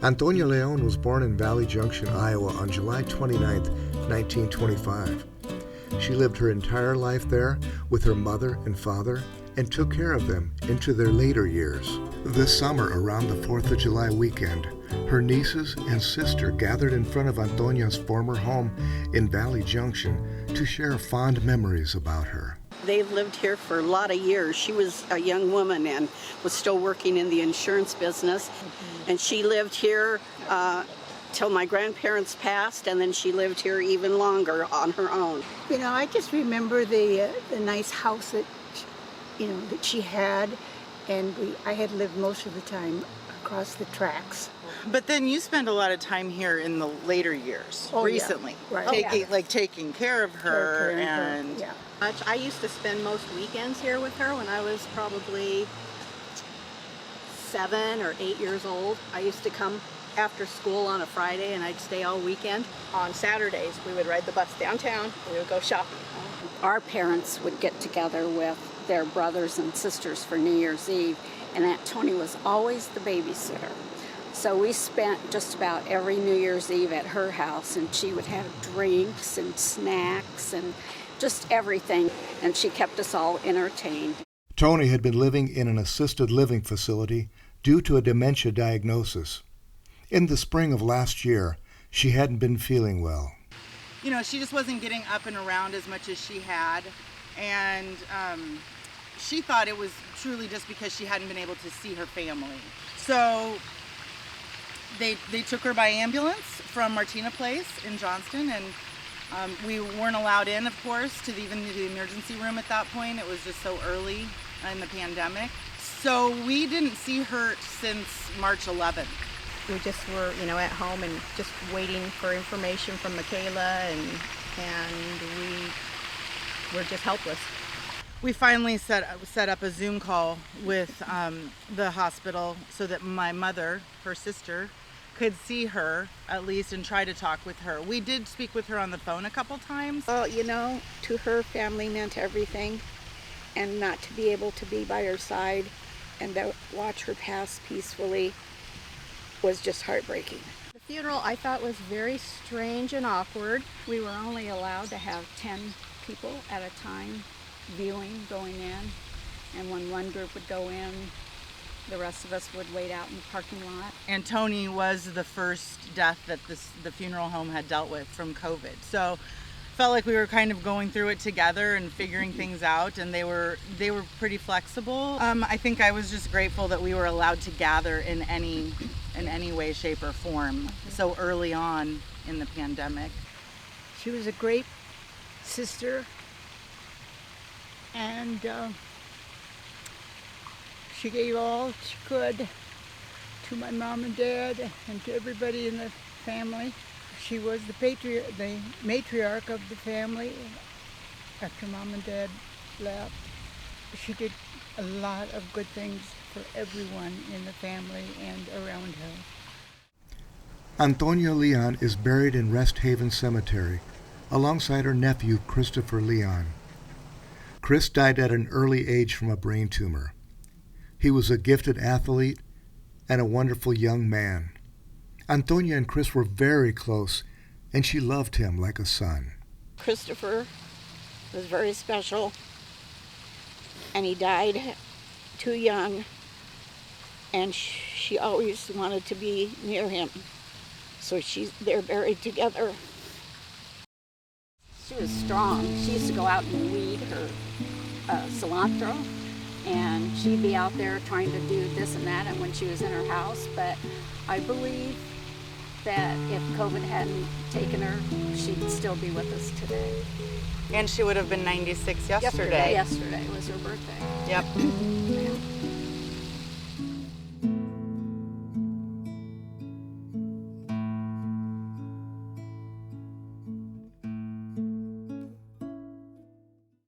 Antonia Leon was born in Valley Junction, Iowa on July 29, 1925. She lived her entire life there with her mother and father and took care of them into their later years. This summer, around the 4th of July weekend, her nieces and sister gathered in front of Antonia's former home in Valley Junction to share fond memories about her. They've lived here for a lot of years. She was a young woman and was still working in the insurance business. And she lived here till my grandparents passed, and then she lived here even longer on her own. You know, I just remember the nice house that, that she had, and I had lived most of the time across the tracks. But then you spend a lot of time here in the later years, recently, yeah. Right. taking care of her. Yeah. I used to spend most weekends here with her when I was probably 7 or 8 years old. I used to come after school on a Friday and I'd stay all weekend. On Saturdays, we would ride the bus downtown and we would go shopping. Our parents would get together with their brothers and sisters for New Year's Eve, and Aunt Tony was always the babysitter. So we spent just about every New Year's Eve at her house, and she would have drinks and snacks and just everything, and she kept us all entertained. Tony had been living in an assisted living facility due to a dementia diagnosis. In the spring of last year, she hadn't been feeling well. She just wasn't getting up and around as much as she had, and she thought it was truly just because she hadn't been able to see her family. So they took her by ambulance from Martina Place in Johnston, and we weren't allowed in, of course, to even the emergency room at that point. It was just so early in the pandemic. So we didn't see her since March 11th. We just were, at home and just waiting for information from Michaela, and we were just helpless. We finally set up a Zoom call with the hospital so that my mother, her sister, could see her at least and try to talk with her. We did speak with her on the phone a couple times. Well, to her, family meant everything, and not to be able to be by her side and to watch her pass peacefully was just heartbreaking. The funeral I thought was very strange and awkward. We were only allowed to have 10 people at a time viewing, going in, and when one group would go in, the rest of us would wait out in the parking lot. And Tony was the first death that the funeral home had dealt with from COVID. So felt like we were kind of going through it together and figuring things out, and they were pretty flexible. I think I was just grateful that we were allowed to gather in any way, shape, or form so early on in the pandemic. She was a great sister, and she gave all she could to my mom and dad and to everybody in the family. She was the matriarch of the family after mom and dad left. She did a lot of good things for everyone in the family and around her. Antonia Leon is buried in Rest Haven Cemetery alongside her nephew Christopher Leon. Chris died at an early age from a brain tumor. He was a gifted athlete and a wonderful young man. Antonia and Chris were very close, and she loved him like a son. Christopher was very special, and he died too young, and she always wanted to be near him, so they're buried together. She was strong. She used to go out and weed her cilantro, and she'd be out there trying to do this and that, and when she was in her house, but I believe that if COVID hadn't taken her, she'd still be with us today. And she would have been 96 yesterday. Yesterday was her birthday. Yep.